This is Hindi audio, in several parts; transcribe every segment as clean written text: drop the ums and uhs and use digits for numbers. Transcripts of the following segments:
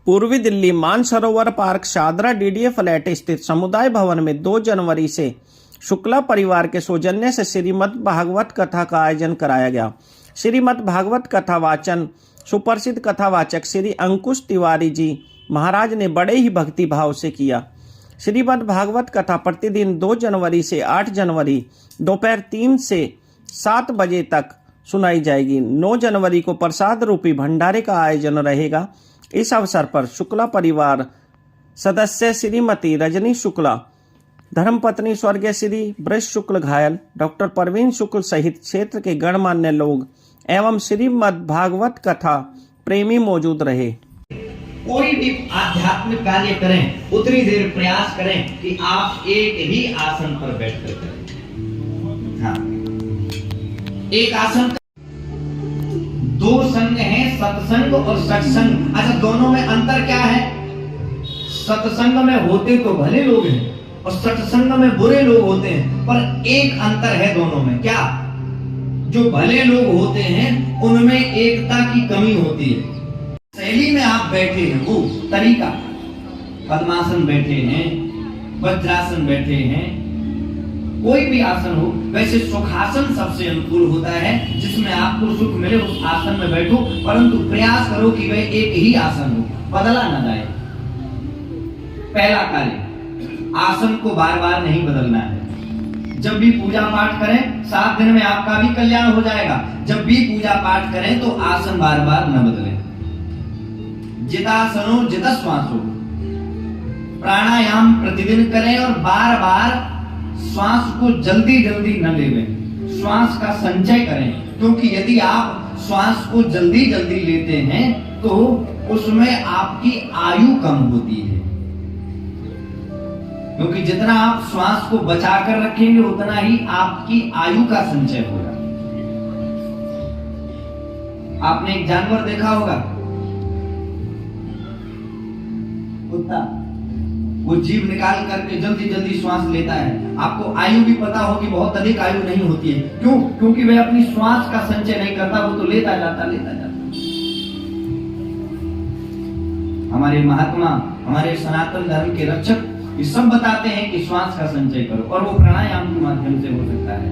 पूर्वी Delhi Mansarovar park Shahdara DDA flat स्थित समुदाय भवन में 2 जनवरी से शुक्ला परिवार के सौजन्य से श्रीमद् भागवत कथा का आयोजन कराया गया। श्रीमद् भागवत कथा वाचन सुप्रसिद्ध कथावाचक श्री अंकुश तिवारी जी महाराज ने बड़े ही भक्ति भाव से किया। श्रीमद् भागवत कथा प्रतिदिन 2 जनवरी से 8 जनवरी दोपहर 3 से 7 बजे तक सुनाई जाएगी। 9 जनवरी को प्रसाद रूपी भंडारे का आयोजन रहेगा। इस अवसर पर शुक्ला परिवार सदस्य श्रीमती रजनी शुक्ला, धर्मपत्नी स्वर्गीय श्री ब्रज शुक्ल घायल, डॉक्टर परवीन शुक्ल सहित क्षेत्र के गणमान्य लोग एवं श्रीमद् भागवत कथा प्रेमी मौजूद रहे। कोई भी आध्यात्मिक कार्य करें, उतनी देर प्रयास करें कि आप एक ही आसन पर बैठकर करें। हाँ, एक आसन। 2 संग हैं, सत्संग और सत्संग। अच्छा, दोनों में अंतर क्या है? सत्संग में होते तो भले लोग हैं और सत्संग में बुरे लोग होते हैं, पर एक अंतर है दोनों में। क्या? जो भले लोग होते हैं उनमें एकता की कमी होती है। शैली में आप बैठे हैं, वो तरीका, पद्मासन बैठे हैं, वज्रासन बैठे हैं, कोई भी आसन हो। वैसे सुखासन सबसे अनुकूल होता है, जिसमें आपको सुख मिले उस आसन में बैठो, परंतु प्रयास करो कि वह एक ही आसन हो, बदला ना जाए। पहला कार्य, आसन को बार बार नहीं बदलना है। जब भी पूजा पाठ करें 7 दिन में आपका भी कल्याण हो जाएगा। जब भी पूजा पाठ करें तो आसन बार बार न बदलें। जितासनो जितश्वासो, प्राणायाम प्रतिदिन करें और बार बार श्वास को जल्दी जल्दी न लेवें, श्वास का संचय करें। क्योंकि यदि आप श्वास को जल्दी जल्दी लेते हैं तो उसमें आपकी आयु कम होती है। क्योंकि जितना आप श्वास को बचाकर रखेंगे उतना ही आपकी आयु का संचय होगा। आपने एक जानवर देखा होगा, कुत्ता, वो जीभ निकाल करके जल्दी जल्दी श्वास लेता है। आपको आयु भी पता हो कि बहुत अधिक आयु नहीं होती है। क्यों? क्योंकि वह अपनी श्वास का संचय नहीं करता, वो तो लेता जाता। हमारे महात्मा, हमारे सनातन धर्म के रक्षक ये सब बताते हैं कि श्वास का संचय करो, और वो प्राणायाम के माध्यम से हो सकता है।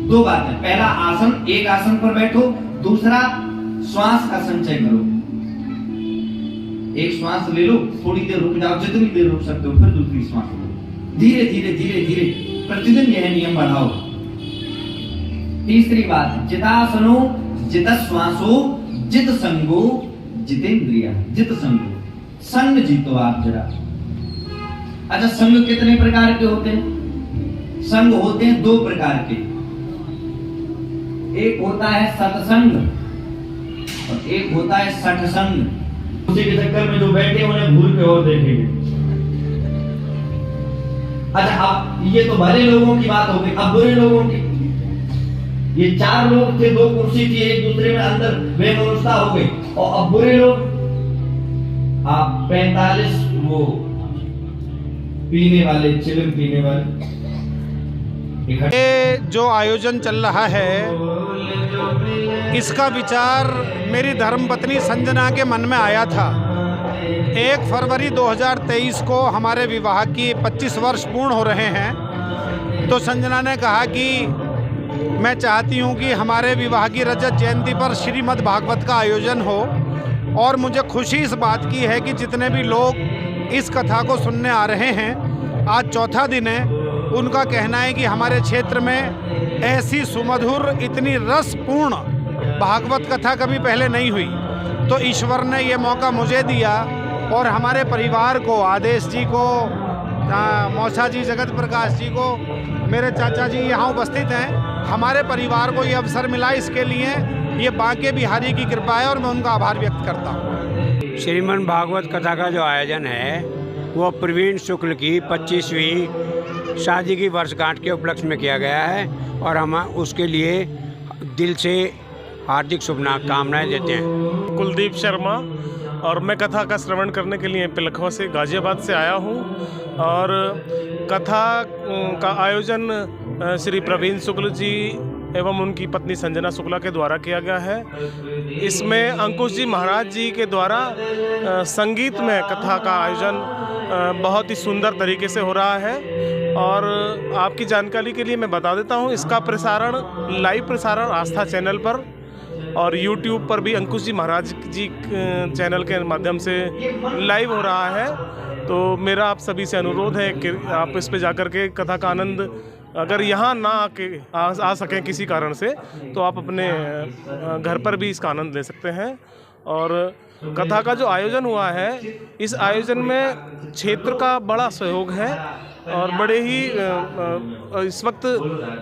2 बातें, पहला आसन, एक आसन पर बैठो, दूसरा श्वास का संचय करो। एक श्वास ले लो, थोड़ी देर रुक जाओ, जितनी देर रुक सकते हो, फिर दूसरी श्वास लो। धीरे धीरे धीरे धीरे प्रतिदिन यह नियम बढ़ाओ। तीसरी बात, जितासनो जितश्वासो जित संगो जितेंद्रिया। जित संगो, संग जीतो आप जरा। अच्छा, संग कितने प्रकार के होते हैं? संग होते हैं 2 प्रकार के। एक होता है सत्संग और एक होता है सठसंग। उसी के चक्कर में जो बैठे उन्हें भूल के और देखेंगे। अच्छा, अब ये तो भले लोगों की बात हो गई। अब बुरे लोगों की, ये 4 लोग थे, 2 कुर्सी थी, एक दूसरे में अंदर बेमनुष्यता हो गई। और अब बुरे लोग, आप 45 वो पीने वाले, चिलम पीने वाले। ये जो आयोजन चल रहा है, इसका विचार मेरी धर्मपत्नी संजना के मन में आया था। 1 फरवरी 2023 को हमारे विवाह की 25 वर्ष पूर्ण हो रहे हैं। तो संजना ने कहा कि मैं चाहती हूँ कि हमारे विवाह की रजत जयंती पर श्रीमद् भागवत का आयोजन हो। और मुझे खुशी इस बात की है कि जितने भी लोग इस कथा को सुनने आ रहे हैं, आज 4था दिन है, उनका कहना है कि हमारे क्षेत्र में ऐसी सुमधुर, इतनी रसपूर्ण भागवत कथा कभी पहले नहीं हुई। तो ईश्वर ने ये मौका मुझे दिया और हमारे परिवार को, आदेश जी को, मौसा जी, जगत प्रकाश जी को, मेरे चाचा जी यहाँ उपस्थित हैं, हमारे परिवार को ये अवसर मिला। इसके लिए ये बांके बिहारी की कृपा है और मैं उनका आभार व्यक्त करता हूँ। श्रीमद् भागवत कथा का जो आयोजन है वो प्रवीण शुक्ल की 25वीं शादी की वर्षगांठ के उपलक्ष्य में किया गया है और हम उसके लिए दिल से हार्दिक शुभकामनाएं देते हैं। कुलदीप शर्मा, और मैं कथा का श्रवण करने के लिए पिलखवा से, गाजियाबाद से आया हूँ। और कथा का आयोजन श्री प्रवीण शुक्ल जी एवं उनकी पत्नी संजना शुक्ला के द्वारा किया गया है। इसमें अंकुश जी महाराज जी के द्वारा संगीत में कथा का आयोजन बहुत ही सुंदर तरीके से हो रहा है। और आपकी जानकारी के लिए मैं बता देता हूँ, इसका प्रसारण लाइव प्रसारण आस्था चैनल पर और YouTube पर भी अंकुश जी महाराज जी चैनल के माध्यम से लाइव हो रहा है। तो मेरा आप सभी से अनुरोध है कि आप इस पे जाकर के कथा का आनंद, अगर यहाँ ना आ सकें किसी कारण से, तो आप अपने घर पर भी इसका आनंद ले सकते हैं। और कथा का जो आयोजन हुआ है, इस आयोजन में क्षेत्र का बड़ा सहयोग है और बड़े ही इस वक्त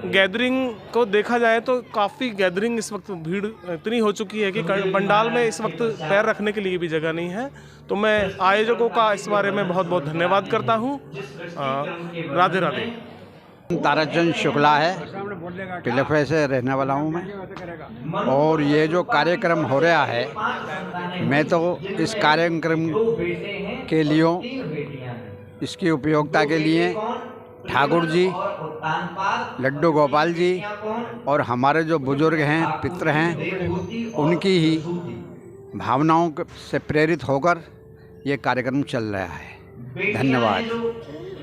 गैदरिंग को देखा जाए तो काफ़ी गैदरिंग इस वक्त भीड़ इतनी हो चुकी है कि पंडाल में इस वक्त पैर रखने के लिए भी जगह नहीं है। तो मैं आयोजकों का इस बारे में बहुत बहुत धन्यवाद करता हूँ। राधे राधे। ताराचंद शुक्ला है, टिलफे से रहने वाला हूँ मैं। और ये जो कार्यक्रम हो रहा है, मैं तो इस कार्यक्रम के लिए, इसकी उपयोगिता के लिए ठाकुर जी, लड्डू गोपाल जी और हमारे जो बुजुर्ग हैं, पितृ हैं, उनकी ही भावनाओं से प्रेरित होकर ये कार्यक्रम चल रहा है। धन्यवाद।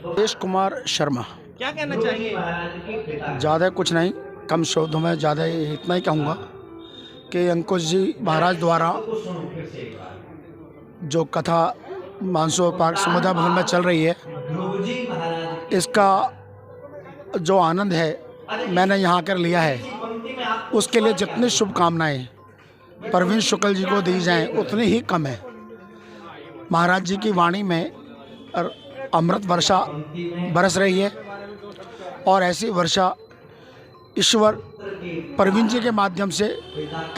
सुरेश कुमार शर्मा। क्या कहना चाहिए? ज़्यादा कुछ नहीं, कम शब्दों में ज़्यादा इतना ही कहूँगा कि अंकुश जी महाराज द्वारा जो कथा मानसरोवर पार्क समुदाय भवन में चल रही है, इसका जो आनंद है मैंने यहाँ आकर लिया है, उसके लिए जितनी शुभकामनाएं प्रवीण शुक्ल जी को दी जाएं उतनी ही कम है। महाराज जी की वाणी में अमृत वर्षा बरस रही है और ऐसी वर्षा ईश्वर प्रवीण जी के माध्यम से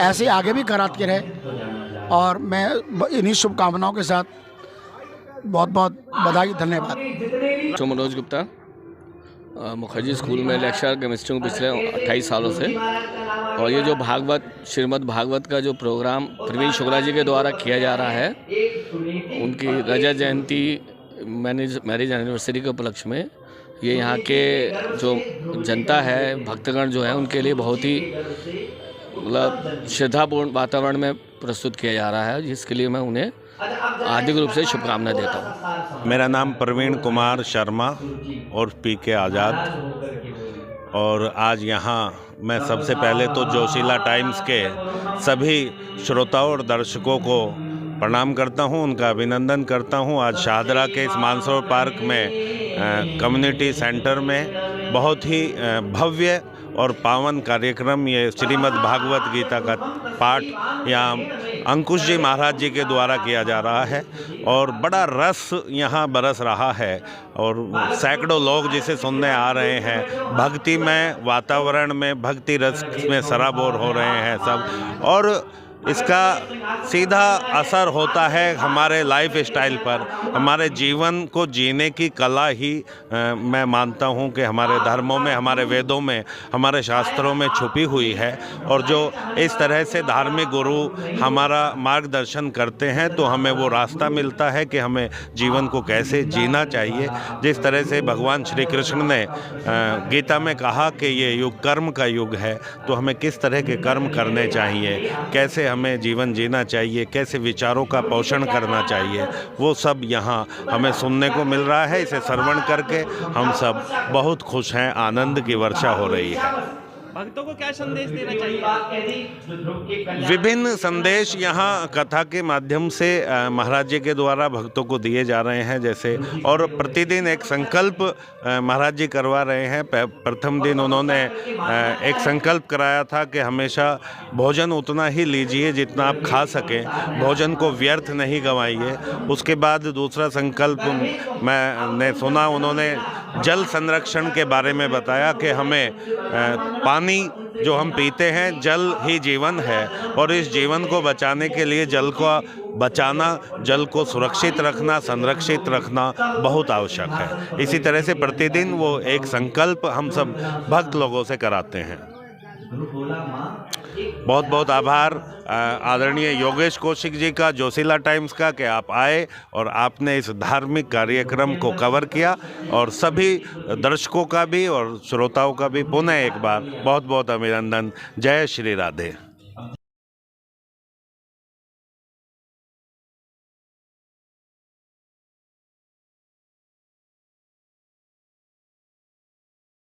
ऐसे आगे भी कराते रहे। और मैं इन्हीं शुभकामनाओं के साथ बहुत बहुत बधाई, धन्यवाद। मनोज गुप्ता, मुखर्जी स्कूल में लेक्चर केमिस्ट्री में पिछले 28 सालों से। और ये जो श्रीमद् भागवत का जो प्रोग्राम प्रवीण शुक्ला जी के द्वारा किया जा रहा है, उनकी रजत जयंती मैरिज एनिवर्सरी के उपलक्ष्य में, ये यहाँ के जो जनता है, भक्तगण जो है, उनके लिए बहुत ही मतलब श्रद्धापूर्ण वातावरण में प्रस्तुत किया जा रहा है, जिसके लिए मैं उन्हें हार्दिक रूप से शुभकामनाएं देता हूँ। मेरा नाम प्रवीण कुमार शर्मा और PK आज़ाद। और आज यहाँ मैं सबसे पहले तो जोशीला टाइम्स के सभी श्रोताओं और दर्शकों को प्रणाम करता हूँ, उनका अभिनंदन करता हूँ। आज शाहदरा के इस मानसरोवर पार्क में कम्युनिटी सेंटर में बहुत ही भव्य और पावन कार्यक्रम, ये श्रीमद् भागवत गीता का पाठ यहाँ अंकुश जी महाराज जी के द्वारा किया जा रहा है और बड़ा रस यहाँ बरस रहा है और सैकड़ों लोग जिसे सुनने आ रहे हैं। भक्तिमय वातावरण में, भक्ति रस में सराबोर हो रहे हैं सब। और इसका सीधा असर होता है हमारे लाइफ स्टाइल पर, हमारे जीवन को जीने की कला ही मैं मानता हूँ कि हमारे धर्मों में, हमारे वेदों में, हमारे शास्त्रों में छुपी हुई है। और जो इस तरह से धार्मिक गुरु हमारा मार्गदर्शन करते हैं तो हमें वो रास्ता मिलता है कि हमें जीवन को कैसे जीना चाहिए। जिस तरह से भगवान श्री कृष्ण ने गीता में कहा कि ये युग कर्म का युग है, तो हमें किस तरह के कर्म करने चाहिए, कैसे हमें जीवन जीना चाहिए, कैसे विचारों का पोषण करना चाहिए, वो सब यहाँ हमें सुनने को मिल रहा है। इसे श्रवण करके हम सब बहुत खुश हैं, आनंद की वर्षा हो रही है। भक्तों को क्या संदेश देना चाहिए? विभिन्न संदेश यहाँ कथा के माध्यम से महाराज जी के द्वारा भक्तों को दिए जा रहे हैं। जैसे और प्रतिदिन एक संकल्प महाराज जी करवा रहे हैं। प्रथम दिन उन्होंने एक संकल्प कराया था कि हमेशा भोजन उतना ही लीजिए जितना आप खा सकें, भोजन को व्यर्थ नहीं गंवाइए। उसके बाद दूसरा संकल्प मैंने सुना, उन्होंने जल संरक्षण के बारे में बताया कि हमें पानी जो हम पीते हैं, जल ही जीवन है और इस जीवन को बचाने के लिए जल को बचाना, जल को सुरक्षित रखना, संरक्षित रखना बहुत आवश्यक है। इसी तरह से प्रतिदिन वो एक संकल्प हम सब भक्त लोगों से कराते हैं। बहुत बहुत आभार आदरणीय योगेश कौशिक जी का, जोशीला टाइम्स का, कि आप आए और आपने इस धार्मिक कार्यक्रम को कवर किया, और सभी दर्शकों का भी और श्रोताओं का भी पुनः एक बार बहुत बहुत अभिनंदन। जय श्री राधे।